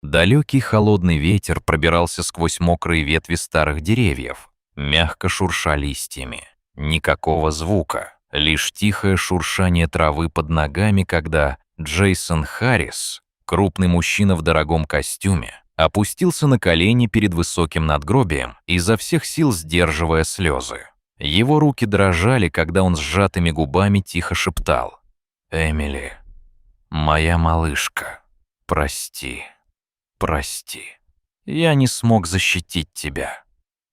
Далекий холодный ветер пробирался сквозь мокрые ветви старых деревьев, мягко шурша листьями. Никакого звука, лишь тихое шуршание травы под ногами, когда Джейсон Харрис, крупный мужчина в дорогом костюме, опустился на колени перед высоким надгробием, изо всех сил сдерживая слезы. Его руки дрожали, когда он сжатыми губами тихо шептал: «Эмили, моя малышка, прости, прости. Я не смог защитить тебя».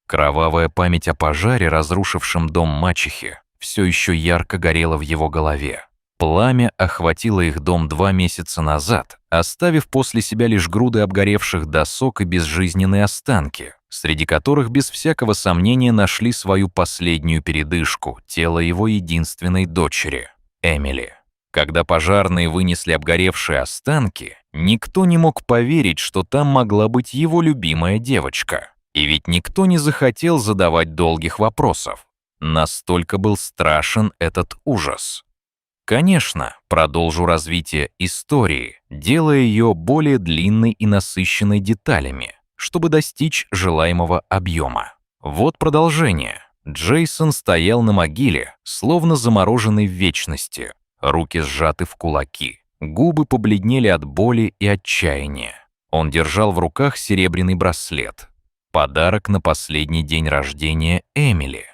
Кровавая память о пожаре, разрушившем дом мачехи, все еще ярко горела в его голове. Пламя охватило их дом 2 месяца назад, оставив после себя лишь груды обгоревших досок и безжизненные останки, среди которых без всякого сомнения нашли свою последнюю передышку — тело его единственной дочери, Эмили. Когда пожарные вынесли обгоревшие останки, никто не мог поверить, что там могла быть его любимая девочка. И ведь никто не захотел задавать долгих вопросов. Настолько был страшен этот ужас. Конечно, продолжу развитие истории, делая ее более длинной и насыщенной деталями, чтобы достичь желаемого объема. Вот продолжение. Джейсон стоял на могиле, словно замороженный в вечности, руки сжаты в кулаки, губы побледнели от боли и отчаяния. Он держал в руках серебряный браслет. Подарок на последний день рождения Эмили.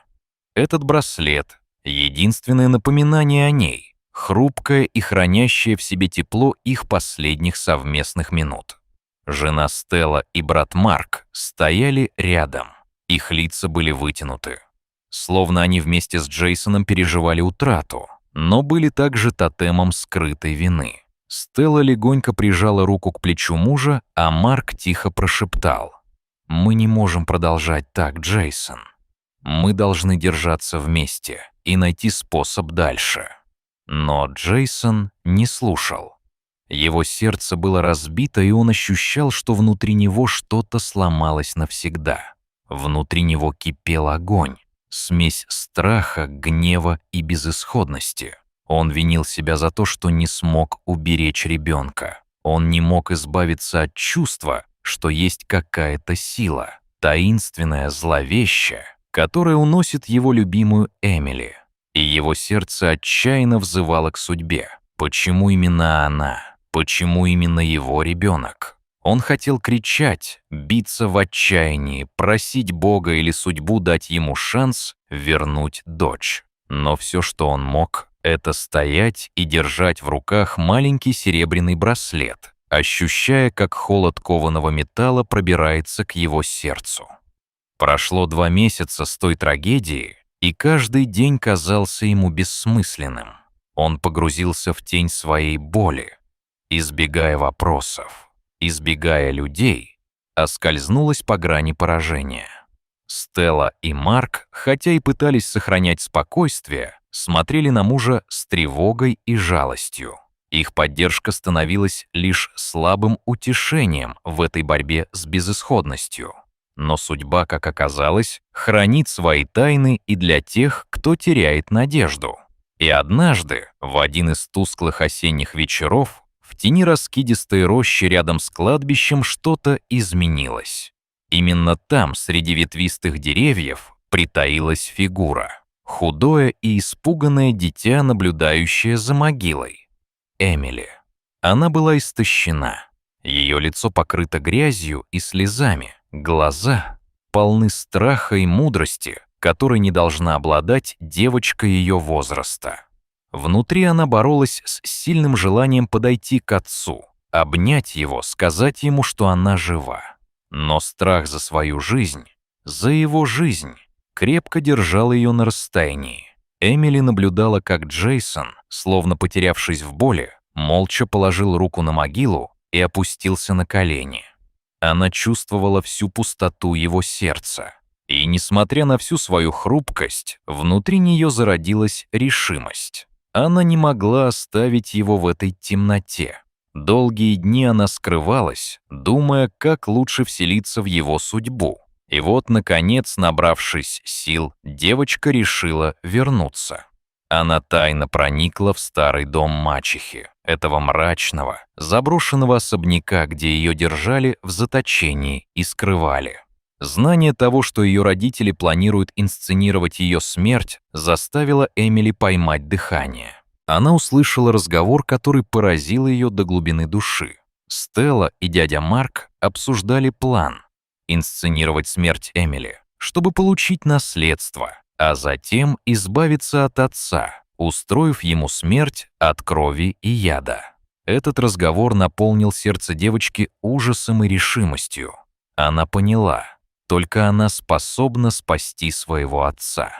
Этот браслет — единственное напоминание о ней, хрупкое и хранящее в себе тепло их последних совместных минут. Жена Стелла и брат Марк стояли рядом. Их лица были вытянуты. Словно они вместе с Джейсоном переживали утрату, но были также тотемом скрытой вины. Стелла легонько прижала руку к плечу мужа, а Марк тихо прошептал: «Мы не можем продолжать так, Джейсон. Мы должны держаться вместе и найти способ дальше». Но Джейсон не слушал. Его сердце было разбито, и он ощущал, что внутри него что-то сломалось навсегда. Внутри него кипел огонь, смесь страха, гнева и безысходности. Он винил себя за то, что не смог уберечь ребенка. Он не мог избавиться от чувства, что есть какая-то сила, таинственная, зловещая, которая уносит его любимую Эмили. И его сердце отчаянно взывало к судьбе. Почему именно она? Почему именно его ребенок? Он хотел кричать, биться в отчаянии, просить Бога или судьбу дать ему шанс вернуть дочь. Но все, что он мог, это стоять и держать в руках маленький серебряный браслет, ощущая, как холод кованого металла пробирается к его сердцу. Прошло 2 месяца с той трагедии, и каждый день казался ему бессмысленным. Он погрузился в тень своей боли, избегая вопросов, избегая людей, оскользнулась по грани поражения. Стелла и Марк, хотя и пытались сохранять спокойствие, смотрели на мужа с тревогой и жалостью. Их поддержка становилась лишь слабым утешением в этой борьбе с безысходностью. Но судьба, как оказалось, хранит свои тайны и для тех, кто теряет надежду. И однажды, в один из тусклых осенних вечеров, в тени раскидистой рощи рядом с кладбищем что-то изменилось. Именно там, среди ветвистых деревьев, притаилась фигура. Худое и испуганное дитя, наблюдающее за могилой. Эмили. Она была истощена. Ее лицо покрыто грязью и слезами. Глаза полны страха и мудрости, которой не должна обладать девочка ее возраста. Внутри она боролась с сильным желанием подойти к отцу, обнять его, сказать ему, что она жива. Но страх за свою жизнь, за его жизнь, крепко держал ее на расстоянии. Эмили наблюдала, как Джейсон, словно потерявшись в боли, молча положил руку на могилу и опустился на колени. Она чувствовала всю пустоту его сердца. И, несмотря на всю свою хрупкость, внутри нее зародилась решимость. Она не могла оставить его в этой темноте. Долгие дни она скрывалась, думая, как лучше вселиться в его судьбу. И вот, наконец, набравшись сил, девочка решила вернуться. Она тайно проникла в старый дом мачехи, этого мрачного, заброшенного особняка, где ее держали в заточении и скрывали. Знание того, что ее родители планируют инсценировать ее смерть, заставило Эмили поймать дыхание. Она услышала разговор, который поразил ее до глубины души. Стелла и дядя Марк обсуждали план — инсценировать смерть Эмили, чтобы получить наследство, а затем избавиться от отца, устроив ему смерть от крови и яда. Этот разговор наполнил сердце девочки ужасом и решимостью. Она поняла, только она способна спасти своего отца.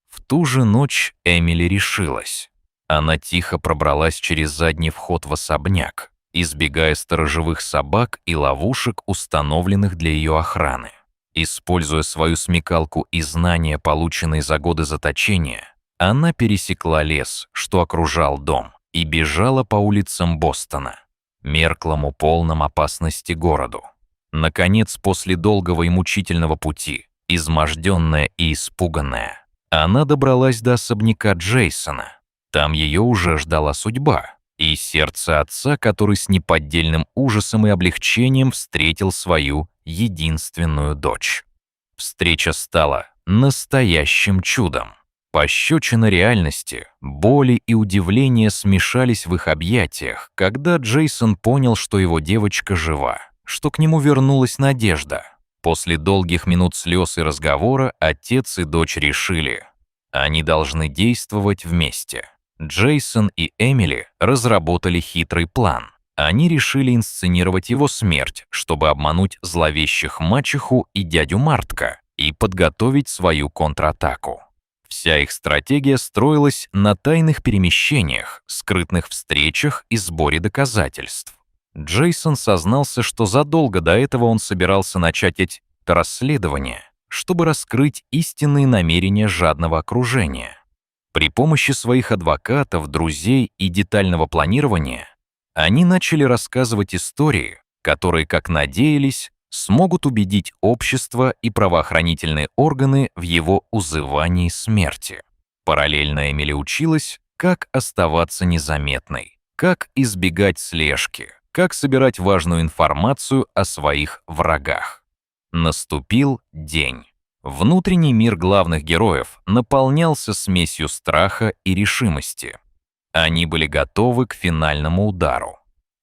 В ту же ночь Эмили решилась. Она тихо пробралась через задний вход в особняк, избегая сторожевых собак и ловушек, установленных для ее охраны. Используя свою смекалку и знания, полученные за годы заточения, она пересекла лес, что окружал дом, и бежала по улицам Бостона, мерклому полном опасности городу. Наконец, после долгого и мучительного пути, изможденная и испуганная, она добралась до особняка Джейсона. Там ее уже ждала судьба, и сердце отца, который с неподдельным ужасом и облегчением встретил свою единственную дочь. Встреча стала настоящим чудом. Пощечина реальности, боли и удивление смешались в их объятиях, когда Джейсон понял, что его девочка жива, что к нему вернулась надежда. После долгих минут слез и разговора отец и дочь решили, они должны действовать вместе. Джейсон и Эмили разработали хитрый план. Они решили инсценировать его смерть, чтобы обмануть зловещих мачеху и дядю Мартка и подготовить свою контратаку. Вся их стратегия строилась на тайных перемещениях, скрытных встречах и сборе доказательств. Джейсон сознался, что задолго до этого он собирался начать это расследование, чтобы раскрыть истинные намерения жадного окружения. При помощи своих адвокатов, друзей и детального планирования они начали рассказывать истории, которые, как надеялись, смогут убедить общество и правоохранительные органы в его узывании смерти. Параллельно Эмили училась, как оставаться незаметной, как избегать слежки, как собирать важную информацию о своих врагах. Наступил день. Внутренний мир главных героев наполнялся смесью страха и решимости. Они были готовы к финальному удару.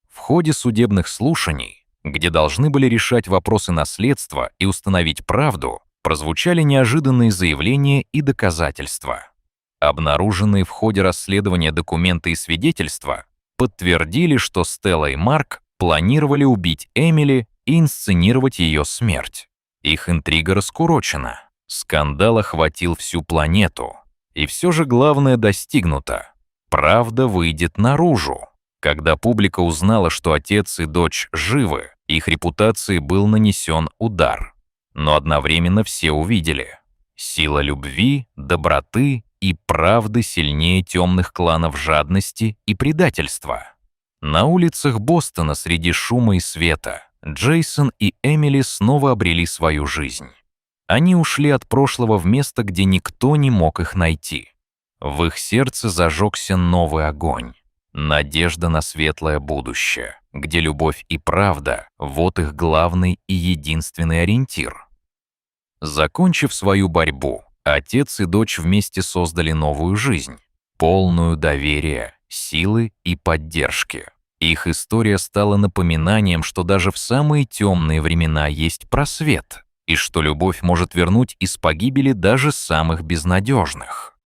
В ходе судебных слушаний, где должны были решать вопросы наследства и установить правду, прозвучали неожиданные заявления и доказательства. Обнаруженные в ходе расследования документы и свидетельства подтвердили, что Стелла и Марк планировали убить Эмили и инсценировать ее смерть. Их интрига раскурочена. Скандал охватил всю планету. И все же главное достигнуто. Правда выйдет наружу. Когда публика узнала, что отец и дочь живы, их репутации был нанесен удар. Но одновременно все увидели. Сила любви, доброты и правды сильнее темных кланов жадности и предательства. На улицах Бостона среди шума и света Джейсон и Эмили снова обрели свою жизнь. Они ушли от прошлого в место, где никто не мог их найти. В их сердце зажегся новый огонь. Надежда на светлое будущее, где любовь и правда — вот их главный и единственный ориентир. Закончив свою борьбу, отец и дочь вместе создали новую жизнь, полную доверия, силы и поддержки. Их история стала напоминанием, что даже в самые темные времена есть просвет, и что любовь может вернуть из погибели даже самых безнадежных.